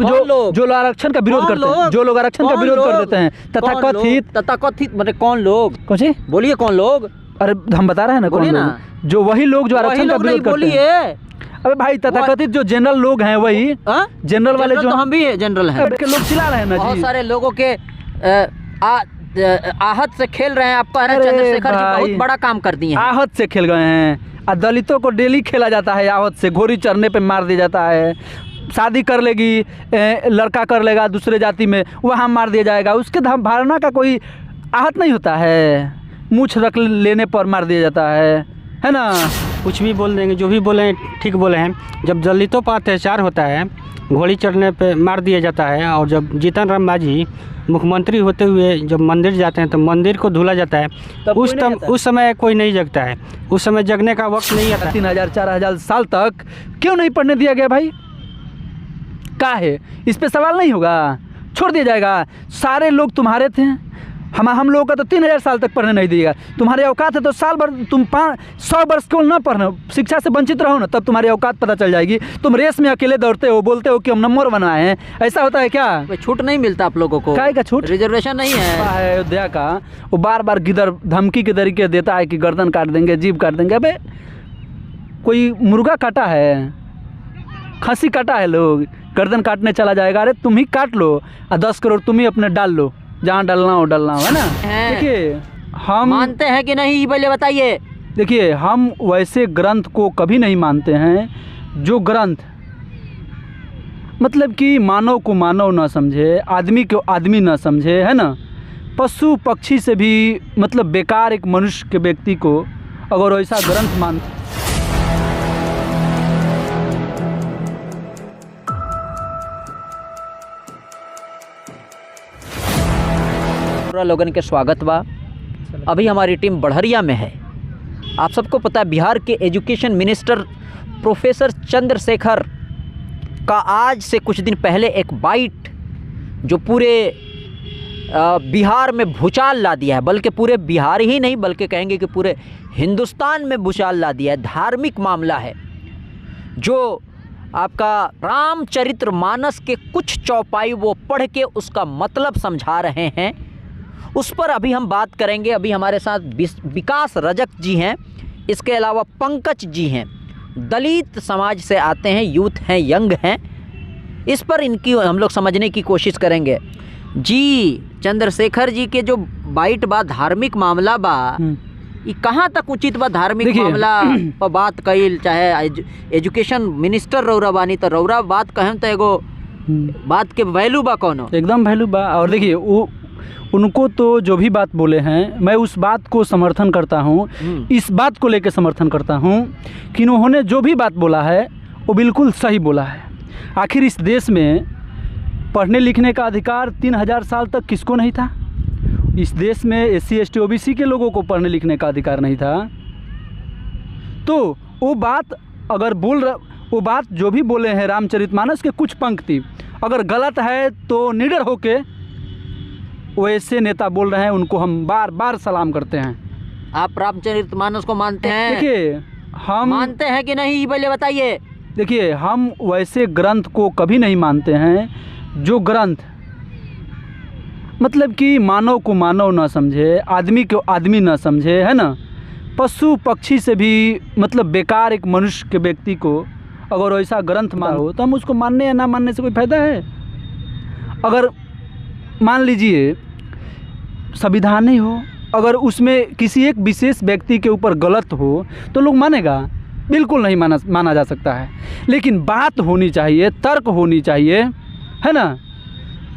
जो लोग आरक्षण का विरोध करते हैं, जो लोग आरक्षण का विरोध कर देते हैं, तथाकथित मतलब कौन लोग, कौन सी बोलिए कौन लोग? अरे हम बता रहे हैं ना कौन लोग, जो वही लोग जो आरक्षण का विरोध करते हैं। अबे भाई तथाकथित जो जनरल लोग हैं वही जनरल वाले जो, तो हम भी जनरल हैं, लोग चिल्ला रहे हैं ना जी। बहुत सारे लोगों के आहत से खेल रहे हैं। आप कह रहे हैं चंद्रशेखर जी बहुत बड़ा काम कर दिए हैं। आहत से खेल गए हैं। दलितों को डेली खेला जाता है आहत से, घोड़ी चढ़ने पे मार दिया जाता है। शादी कर लेगी लड़का कर लेगा दूसरे जाति में, वहाँ मार दिया जाएगा। उसके धारणा का कोई आहत नहीं होता है, मूछ रख लेने पर मार दिया जाता है ना। कुछ भी बोल देंगे, जो भी बोले ठीक बोले हैं। जब दलितों पर अत्याचार होता है, घोड़ी चढ़ने पे मार दिया जाता है, और जब जीतन राम मांझी मुख्यमंत्री होते हुए जब मंदिर जाते हैं तो मंदिर को धुला जाता है, उस समय कोई नहीं जगता है। उस समय जगने का वक्त नहीं आता। 3000 4000 साल तक क्यों नहीं पढ़ने दिया गया भाई? क्या है इस पे सवाल नहीं होगा, छोड़ दिया जाएगा। सारे लोग तुम्हारे थे, हम लोगों का तो 3000 साल तक पढ़ने नहीं दिएगा। तुम्हारे औकात है तो साल भर तुम 100 वर्ष क्यों ना पढ़ना, शिक्षा से वंचित रहो ना, तब तुम्हारी औकात पता चल जाएगी। तुम रेस में अकेले दौड़ते हो, बोलते हो कि हम नंबर बनाए हैं, ऐसा होता है क्या? छूट नहीं मिलता आप लोगों को? काय का छूट? रिजर्वेशन नहीं है अयोध्या का। वो बार बार गिदर धमकी के तरीके देता है कि गर्दन काट देंगे, जीभ काट देंगे। अबे कोई मुर्गा काटा है, खसी काटा है, लोग गर्दन काटने चला जाएगा। अरे तुम ही काट लो और 10 करोड़ तुम ही अपने डाल लो, जहाँ डालना हो है ना। देखिए हम मानते हैं कि नहीं, पहले बताइए। देखिए हम वैसे ग्रंथ को कभी नहीं मानते हैं जो ग्रंथ मतलब कि मानव को मानव ना समझे, आदमी को आदमी ना समझे, है ना। पशु पक्षी से भी मतलब बेकार एक मनुष्य के व्यक्ति को अगर ऐसा ग्रंथ मानते। लोगन के स्वागत बा। अभी हमारी टीम बढ़रिया में है। आप सबको पता है बिहार के एजुकेशन मिनिस्टर प्रोफेसर चंद्रशेखर का आज से कुछ दिन पहले एक बाइट जो पूरे बिहार में भूचाल ला दिया है, बल्कि पूरे बिहार ही नहीं बल्कि कहेंगे कि पूरे हिंदुस्तान में भूचाल ला दिया है। धार्मिक मामला है जो आपका रामचरितमानस के कुछ चौपाई वो पढ़ के उसका मतलब समझा रहे हैं, उस पर अभी हम बात करेंगे। अभी हमारे साथ विकास रजक जी हैं, इसके अलावा पंकज जी हैं, दलित समाज से आते हैं, यूथ हैं, यंग हैं। इस पर इनकी हम लोग समझने की कोशिश करेंगे। जी चंद्रशेखर जी के जो बाइट बा धार्मिक मामला बा, ये कहाँ तक उचित बा? धार्मिक मामला पर बात कईल, चाहे एजुकेशन मिनिस्टर रौरा बानी तो रौरा बात कहें तो एगो बात के वैल्यू बा कौनो? एकदम वैल्यू बा। और देखिए वो उनको तो जो भी बात बोले हैं मैं उस बात को समर्थन करता हूँ, इस बात को लेकर समर्थन करता हूँ कि उन्होंने जो भी बात बोला है वो बिल्कुल सही बोला है। आखिर इस देश में पढ़ने लिखने का अधिकार 3000 साल तक किसको नहीं था? इस देश में SC ST OBC के लोगों को पढ़ने लिखने का अधिकार नहीं था। तो वो बात अगर वो बात जो भी बोले हैं रामचरितमानस के कुछ पंक्ति अगर गलत है तो निडर होके वो ऐसे नेता बोल रहे हैं, उनको हम बार बार सलाम करते हैं। आप रामचरितमानस को मानते हैं? देखिए हम मानते हैं कि नहीं, पहले बताइए। देखिए हम वैसे ग्रंथ को कभी नहीं मानते हैं जो ग्रंथ मतलब कि मानव को मानव ना समझे, आदमी को आदमी ना समझे, है ना। पशु पक्षी से भी मतलब बेकार एक मनुष्य के व्यक्ति को अगर ऐसा ग्रंथ मानो तो हम उसको मानने या ना मानने से कोई फायदा है? अगर मान लीजिए संविधान नहीं हो, अगर उसमें किसी एक विशेष व्यक्ति के ऊपर गलत हो तो लोग मानेगा? बिल्कुल नहीं माना जा सकता है। लेकिन बात होनी चाहिए, तर्क होनी चाहिए, है ना,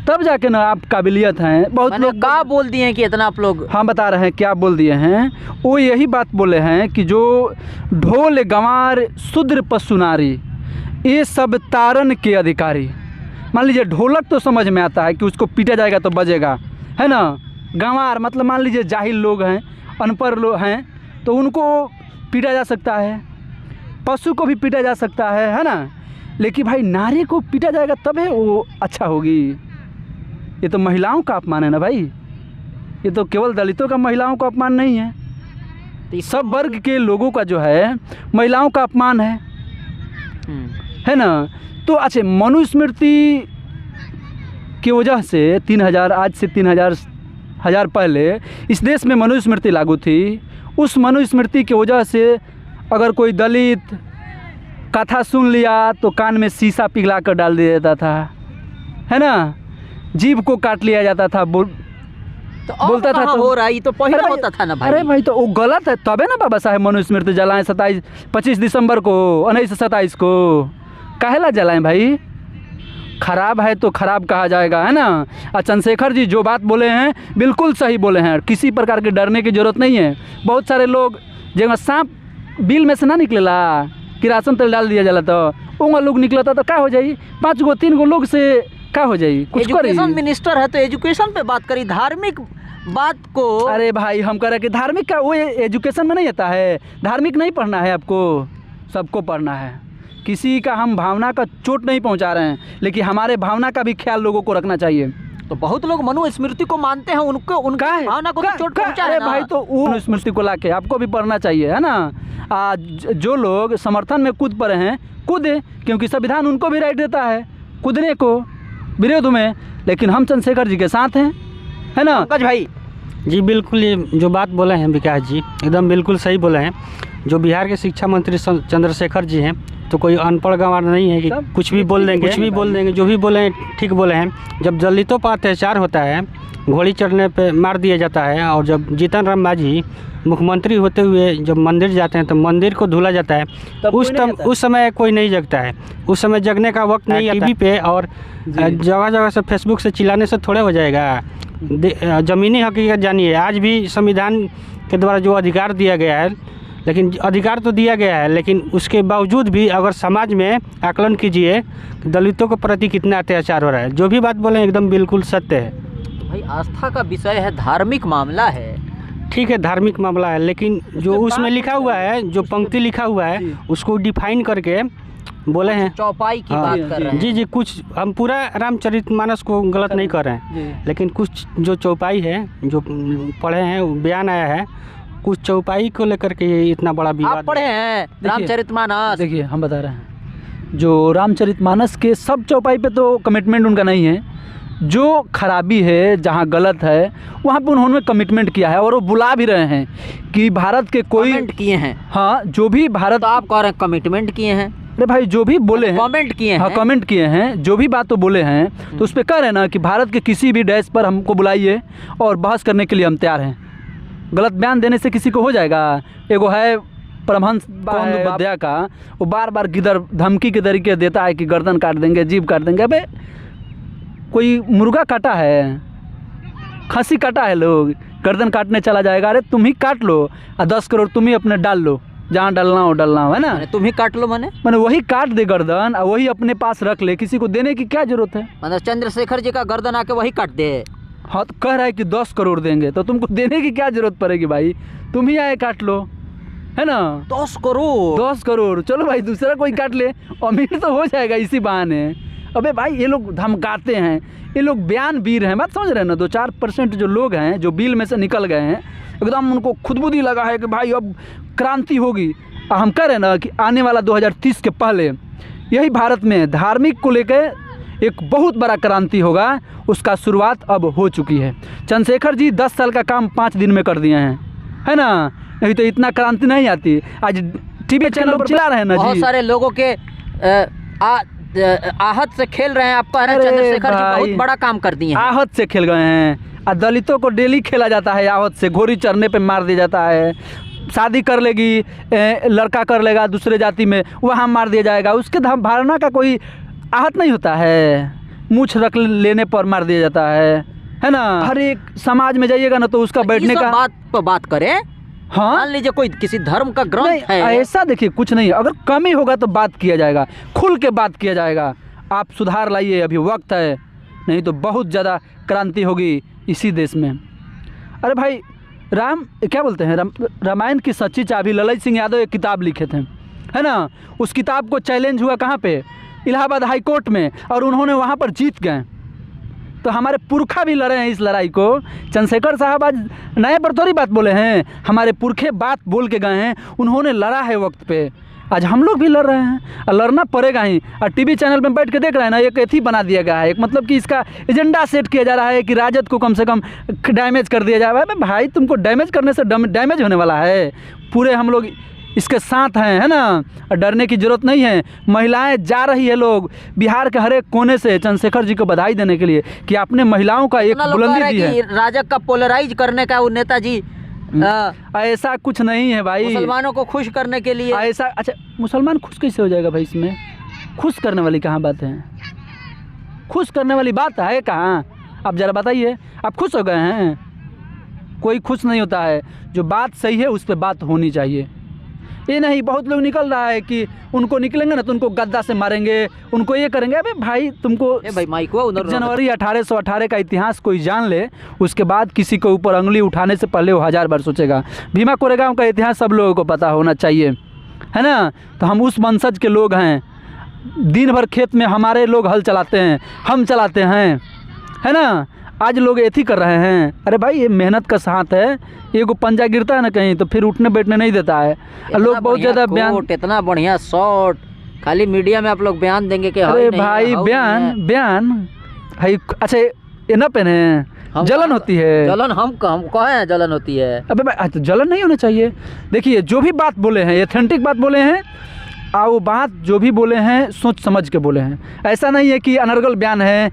तब जाके ना आप काबिलियत हैं। बहुत लोग क्या बोल दिए हैं कि इतना आप लोग? हाँ बता रहे हैं क्या बोल दिए हैं। वो यही बात बोले हैं कि जो ढोल गंवार शूद्र पशु नारी ये सब तारन के अधिकारी। मान लीजिए ढोलक तो समझ में आता है कि उसको पीटा जाएगा तो बजेगा, है ना। गंवार मतलब मान लीजिए जाहिल लोग हैं, अनपढ़ लोग हैं, तो उनको पीटा जा सकता है, पशु को भी पीटा जा सकता है ना। लेकिन भाई नारी को पीटा जाएगा तब है वो अच्छा होगी? ये तो महिलाओं का अपमान है ना भाई। ये तो केवल दलितों का महिलाओं का अपमान नहीं है, सब वर्ग के लोगों का जो है महिलाओं का अपमान है ना। तो अच्छा मनुस्मृति की वजह से 3000 आज से 3000 पहले इस देश में मनुस्मृति लागू थी। उस मनुस्मृति की वजह से अगर कोई दलित कथा सुन लिया तो कान में शीशा पिघला कर डाल दिया जाता था, है ना, जीभ को काट लिया जाता था, तो बोलता था तो हो रहा है, तो पहले होता था ना भाई। अरे भाई तो वो गलत है, तबे ना बाबा साहेब मनुस्मृति जलाएं 25 दिसंबर को 1927 को। काहेला जलाएं भाई, खराब है तो खराब कहा जाएगा, है ना। और चंद्रशेखर जी जो बात बोले हैं बिल्कुल सही बोले हैं, किसी प्रकार के डरने की ज़रूरत नहीं है। बहुत सारे लोग जब सांप बिल में से ना निकलेला कि राशन तेल डाल दिया जाला तो उंगा लोग निकलता तो क्या हो जाई, 5 गो 3 गो लोग से क्या हो जाई, कुछ एजुकेशन मिनिस्टर है तो एजुकेशन पे बात करी, धार्मिक बात को। अरे भाई हम कह रहे कि धार्मिक का वो एजुकेशन में नहीं आता है, धार्मिक नहीं पढ़ना है आपको, सबको पढ़ना है। किसी का हम भावना का चोट नहीं पहुंचा रहे हैं, लेकिन हमारे भावना का भी ख्याल लोगों को रखना चाहिए। तो बहुत लोग मनुस्मृति को मानते हैं, उनको उनका भावना को तो चोट पहुंचा है ना भाई। तो वो मनुस्मृति को लाके आपको भी पढ़ना चाहिए, है ना। जो लोग समर्थन में कूद पड़े हैं कूदे, क्योंकि संविधान उनको भी राइट देता है कूदने को विरोध में, लेकिन हम चंद्रशेखर जी के साथ हैं, है ना। पंकज भाई जी बिल्कुल, ये जो बात बोले हैं विकास जी एकदम बिल्कुल सही बोले हैं। जो बिहार के शिक्षा मंत्री चंद्रशेखर जी हैं तो कोई अनपढ़ गंवार नहीं है कि कुछ भी बोल देंगे, जो भी बोले हैं ठीक बोले हैं। जब दलितों पर अत्याचार होता है, घोड़ी चढ़ने पे मार दिया जाता है, और जब जीतन राम मांझी मुख्यमंत्री होते हुए जब मंदिर जाते हैं तो मंदिर को धुला जाता है, उस समय कोई नहीं जगता है। उस समय जगने का वक्त नहीं है। टीवी पे और जगह जगह से फेसबुक से चिल्लाने से थोड़े हो जाएगा। ज़मीनी हकीकत जानिए, आज भी संविधान के द्वारा जो अधिकार दिया गया है, लेकिन अधिकार तो दिया गया है, लेकिन उसके बावजूद भी अगर समाज में आकलन कीजिए दलितों के प्रति कितना अत्याचार हो रहा है। जो भी बात बोले एकदम बिल्कुल सत्य है। भाई आस्था का विषय है, धार्मिक मामला है, ठीक है धार्मिक मामला है, लेकिन जो उसमें लिखा हुआ है, जो पंक्ति लिखा हुआ है उसको डिफाइन करके बोले हैं। चौपाई की बात कर रहे हैं। जी कुछ हम पूरा रामचरितमानस को गलत नहीं कर रहे हैं, लेकिन कुछ जो चौपाई है जो पढ़े हैं बयान आया है, कुछ चौपाई को लेकर के ये इतना बड़ा विवाद। आप पढ़े हैं रामचरितमानस? देखिए हम बता रहे हैं, जो रामचरितमानस के सब चौपाई पे तो कमिटमेंट उनका नहीं है। जो खराबी है, जहाँ गलत है वहाँ पे उन्होंने कमिटमेंट किया है, और वो बुला भी रहे हैं कि भारत के कोई कमेंट किए हैं। हाँ, जो भी भारत, तो आप कह रहे हैं कमिटमेंट किए हैं? अरे भाई जो भी बोले हैं, कमेंट किए हैं। हाँ कमेंट किए हैं, जो भी बात तो बोले हैं, तो उस पर कह रहे हैं ना कि भारत के किसी भी डैश पर हमको बुलाइए और बहस करने के लिए हम तैयार हैं। गलत बयान देने से किसी को हो जाएगा। एगो है परमहंस विद्या का, वो बार बार किधर धमकी के तरीके देता है कि गर्दन काट देंगे, जीभ काट देंगे। अबे कोई मुर्गा काटा है, खसी काटा है, लोग गर्दन काटने चला जाएगा। अरे तुम ही काट लो और 10 करोड़ तुम ही अपने डाल लो, जहाँ डालना हो, है ना। तुम ही काट लो, मैंने वही काट दे गर्दन और वही अपने पास रख ले, किसी को देने की क्या जरूरत है। मतलब चंद्रशेखर जी का गर्दन आके वही काट दे। हाँ तो कह रहा है कि 10 करोड़ देंगे, तो तुमको देने की क्या जरूरत पड़ेगी भाई, तुम ही आए काट लो, है ना। 10 करोड़, चलो भाई दूसरा कोई काट ले, अमीर तो हो जाएगा इसी बहाने। अबे भाई ये लोग धमकाते हैं, ये लोग बयान वीर हैं, बात समझ रहे हैं ना। 2-4% जो लोग हैं जो बिल में से निकल गए हैं, एकदम उनको खुदबुदी लगा है कि भाई अब क्रांति होगी। हम कह रहे हैं ना कि आने वाला 2030 के पहले यही भारत में धार्मिक को लेकर एक बहुत बड़ा क्रांति होगा, उसका शुरुआत अब हो चुकी है। चंद्रशेखर जी 10 साल का काम 5 दिन में कर दिए हैं, है ना। नहीं तो इतना क्रांति नहीं आती। आज टीवी चैनल पर चला रहे हैं ना, बहुत सारे लोगों के आहत से खेल रहे हैं। आपका है ना चंद्रशेखर जी बहुत बड़ा काम कर दिए हैं। आहत से खेल गए हैं, और दलितों को डेली खेला जाता है आहत से, घोड़ी चढ़ने पे मार दिया जाता है। शादी कर लेगी लड़का कर लेगा दूसरे जाति में, वहाँ मार दिया जाएगा। उसके धारणा का कोई आहत नहीं होता है, मूछ रख लेने पर मार दिया जाता है ना। हर एक समाज में जाइएगा ना तो उसका बैठने का बात पर बात करें। हाँ मान लीजिए कोई किसी धर्म का ग्रंथ है, ऐसा देखिए कुछ नहीं, अगर कमी होगा तो बात किया जाएगा, खुल के बात किया जाएगा। आप सुधार लाइए, अभी वक्त है, नहीं तो बहुत ज़्यादा क्रांति होगी इसी देश में। अरे भाई क्या बोलते हैं, रामायण की सच्ची चाबी ललित सिंह यादव एक किताब लिखे थे, है ना। उस किताब को चैलेंज हुआ कहाँ पे, इलाहाबाद हाई कोर्ट में, और उन्होंने वहाँ पर जीत गए। तो हमारे पुरखा भी लड़े हैं इस लड़ाई को। चंद्रशेखर साहब आज नए पर थोड़ी बात बोले हैं, हमारे पुरखे बात बोल के गए हैं, उन्होंने लड़ा है वक्त पे। आज हम लोग भी लड़ रहे हैं और लड़ना पड़ेगा ही। और टीवी चैनल में बैठ के देख रहे हैं ना, एक एथी बना दिया गया है, एक मतलब कि इसका एजेंडा सेट किया जा रहा है कि राजद को कम से कम डैमेज कर दिया जाए। भाई तुमको डैमेज करने से डैमेज होने वाला है, पूरे हम लोग इसके साथ हैं, है ना। और डरने की ज़रूरत नहीं है। महिलाएं जा रही है लोग बिहार के हर एक कोने से चंद्रशेखर जी को बधाई देने के लिए कि आपने महिलाओं का एक बुलंदी दी है। राजग का पोलराइज करने का वो नेताजी ऐसा कुछ नहीं है भाई, मुसलमानों को खुश करने के लिए ऐसा। अच्छा मुसलमान खुश कैसे हो जाएगा भाई? इसमें खुश करने वाली कहाँ बात है? खुश करने वाली बात है कहाँ? आप ज़रा बताइए, आप खुश हो गए हैं? कोई खुश नहीं होता है। जो बात सही है उस पर बात होनी चाहिए। ये नहीं बहुत लोग निकल रहा है कि उनको निकलेंगे ना तो उनको गद्दा से मारेंगे, उनको ये करेंगे। अबे भाई तुमको भाई माइक हुआ उधर जनवरी 1818 का इतिहास कोई जान ले, उसके बाद किसी के ऊपर उंगली उठाने से पहले वो 1000 बार सोचेगा। भीमा कोरेगांव का इतिहास सब लोगों को पता होना चाहिए, है ना। तो हम उस वंशज के लोग हैं। दिन भर खेत में हमारे लोग हल चलाते हैं, हम चलाते हैं, है ना। आज लोग एथी कर रहे हैं। अरे भाई ये मेहनत का साथ है, एगो पंजा गिरता है ना कहीं तो फिर उठने बैठने नहीं देता है। लोग बहुत ज़्यादा बयान, इतना बढ़िया शॉट, खाली मीडिया में आप लोग बयान देंगे कि अरे भाई बयान है। अच्छा ये ना पहने, जलन होती है। जलन हम कहे हैं जलन होती है? अबे भाई तो जलन नहीं होना चाहिए। देखिए जो भी बात बोले हैं एथेंटिक बात बोले हैं, और वो बात जो भी बोले हैं सोच समझ के बोले हैं। ऐसा नहीं है कि अनर्गल बयान है,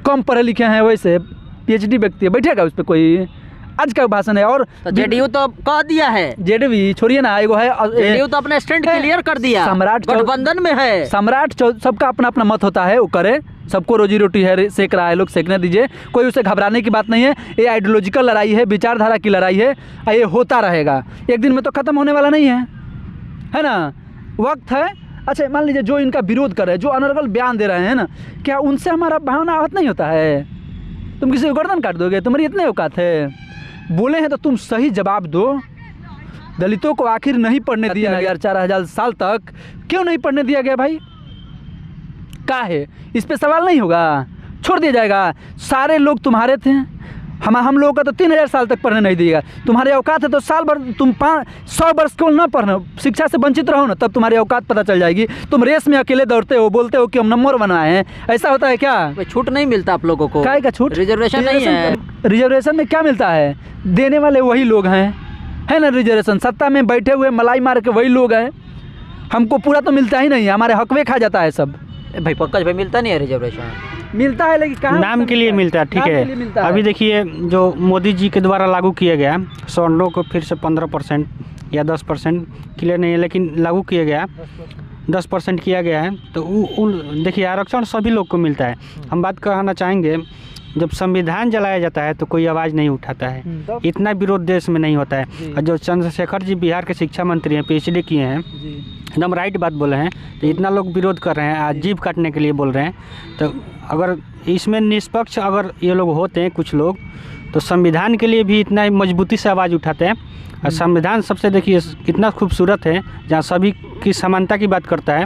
कम पढ़े लिखे हैं, वैसे PhD व्यक्ति है बैठेगा उस पर कोई। आज का भाषण है। और तो जेडीयू तो कह दिया है, जेडीयू छोड़िए ना, एगो है जेडीयू तो अपने स्टैंड क्लियर कर दिया, सम्राट गठबंधन में है। सम्राट सबका अपना अपना मत होता है, वो करे, सबको रोजी रोटी है, सेक रहा है लोग, सेकने दीजिए, कोई उसे घबराने की बात नहीं है। ये आइडियोलॉजिकल लड़ाई है, विचारधारा की लड़ाई है, और ये होता रहेगा, एक दिन में तो ख़त्म होने वाला नहीं है ना, वक्त है। अच्छा मान लीजिए जो इनका विरोध कर रहे हैं, जो अनर्गल बयान दे रहे हैं ना, क्या उनसे हमारा भावना आहत नहीं होता है? तुम किसी को गर्दन काट दोगे? तुम्हारी इतने औकात है? बोले हैं तो तुम सही जवाब दो। दलितों को आखिर नहीं पढ़ने दिया गया 4000 साल तक, क्यों नहीं पढ़ने दिया गया भाई? क्या है इस पे सवाल नहीं होगा, छोड़ दिया जाएगा। सारे लोग तुम्हारे थे, हम लोगों का तो 3000 साल तक पढ़ने नहीं दिएगा। तुम्हारे औकात है तो साल भर तुम 100 वर्ष क्यों ना पढ़ना, शिक्षा से वंचित रहो ना, तब तुम्हारी औकात पता चल जाएगी। तुम रेस में अकेले दौड़ते हो, बोलते हो कि हम नंबर बनाए हैं, ऐसा होता है क्या? छूट नहीं मिलता आप लोगों को? काय का छूट? रिजर्वेशन नहीं है। रिजर्वेशन में क्या मिलता है? देने वाले वही लोग हैं, है ना। रिजर्वेशन सत्ता में बैठे हुए मलाई मार के वही लोग हैं। हमको पूरा तो मिलता ही नहीं है, हमारे हक में खा जाता है सब। भाई पंकज भाई मिलता नहीं है रिजर्वेशन? मिलता है लेकिन कहाँ नाम के लिए मिलता है, ठीक है। अभी देखिए जो मोदी जी के द्वारा लागू किया गया, स्वर्णों को फिर से 15% या 10% क्लियर नहीं है, लेकिन लागू किया गया 10% किया गया है। तो देखिए आरक्षण सभी लोग को मिलता है। हम बात कहना चाहेंगे, जब संविधान जलाया जाता है तो कोई आवाज़ नहीं उठाता है, इतना विरोध देश में नहीं होता है। और जो चंद्रशेखर जी बिहार के शिक्षा मंत्री हैं, PhD किए हैं, एकदम राइट बात बोले हैं। तो इतना लोग विरोध कर रहे हैं, आज जीभ काटने के लिए बोल रहे हैं। तो अगर इसमें निष्पक्ष अगर ये लोग होते हैं कुछ लोग, तो संविधान के लिए भी इतना मजबूती से आवाज़ उठाते हैं। और संविधान सबसे देखिए कितना खूबसूरत है, जहाँ सभी की समानता की बात करता है।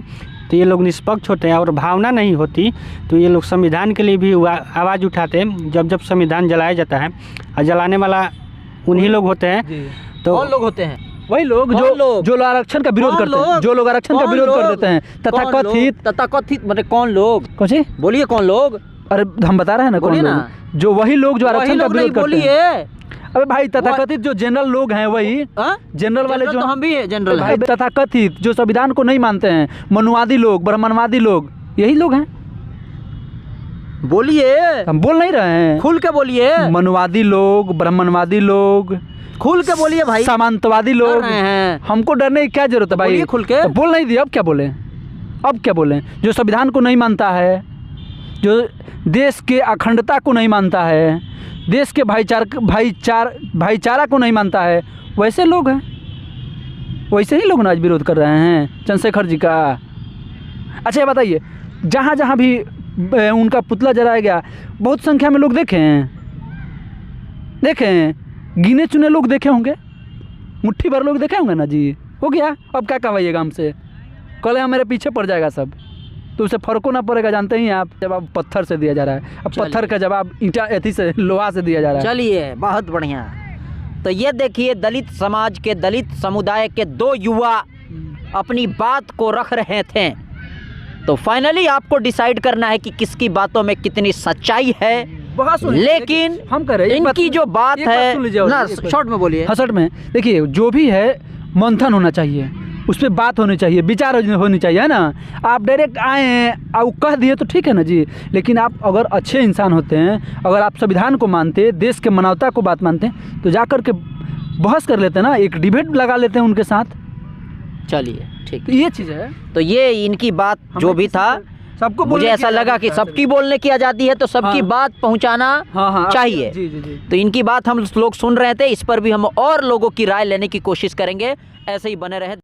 तो ये लोग निष्पक्ष होते हैं, और भावना नहीं होती तो ये लोग संविधान के लिए भी आवाज़ उठाते हैं। जब संविधान जलाया जाता है, और जलाने वाला उन्हीं लोग होते हैं। तो कौन लोग होते हैं? वही लोग जो लोग आरक्षण का विरोध करते हैं, जो लोग आरक्षण का विरोध कर देते हैं, तथाकथित मतलब कौन लोग? कौन? बोलिए कौन लोग? अरे हम बता रहे हैं ना कौन लोग, जो वही लोग जो आरक्षण का विरोध करते हैं। अबे भाई तथाकथित जो जनरल लोग हैं वही, जनरल वाले जो, तो हम भी है जनरल भाई तथाकथित जो संविधान को नहीं मानते हैं, मनुवादी लोग, ब्राह्मणवादी लोग, यही लोग हैं। बोलिए, हम बोल नहीं रहे हैं, खुल के बोलिए। मनुवादी लोग, ब्राह्मणवादी लोग, खुल के बोलिए भाई। सामंतवादी लोग, हमको डरने की क्या जरूरत है भाई? खुल के बोल नहीं दिए, अब क्या बोले? अब क्या बोले? जो संविधान को नहीं मानता है, जो देश के अखंडता को नहीं मानता है, देश के भाईचारा को नहीं मानता है, वैसे लोग हैं। वैसे ही लोग आज विरोध कर रहे हैं चंद्रशेखर जी का। अच्छा ये बताइए, जहाँ जहाँ भी उनका पुतला जलाया गया, बहुत संख्या में लोग देखें, गिने चुने लोग देखे होंगे, मुट्ठी भर लोग देखे होंगे ना जी। हो गया, अब क्या कहवाइएगा हमसे? कल यहाँ मेरे पीछे पड़ जाएगा सब, तो उसे फर्को ना पड़ेगा। जानते ही आप, जवाब पत्थर से दिया जा रहा है, अब पत्थर का जवाब ईंटा एथी से, लोहा से दिया जा रहा है। चलिए बहुत बढ़िया। तो ये देखिए दलित समाज के, दलित समुदाय के 2 युवा अपनी बात को रख रहे थे। तो फाइनली आपको डिसाइड करना है कि किसकी बातों में कितनी सच्चाई है। लेकिन हम कह रहे हैं इनकी जो बात है ना, शॉर्ट में बोलिए। हाँ शॉर्ट में देखिए, जो भी है मंथन होना चाहिए, उस पर बात होनी चाहिए, विचार होनी चाहिए, है ना। आप डायरेक्ट आए हैं और कह दिए तो ठीक है ना जी, लेकिन आप अगर अच्छे इंसान होते हैं, अगर आप संविधान को मानते, देश के मानवता को बात मानते हैं, तो जा कर के बहस कर लेते हैं ना, एक डिबेट लगा लेते हैं उनके साथ। चलिए ठीक, तो ये चीज़ है। तो ये इनकी बात जो भी था, सबको मुझे ऐसा लगा कि सबकी बोलने की आज़ादी है, तो सबकी हाँ। बात पहुंचाना चाहिए। जी जी जी। तो इनकी बात हम लोग सुन रहे थे, इस पर भी हम और लोगों की राय लेने की कोशिश करेंगे। ऐसे ही बने रहे।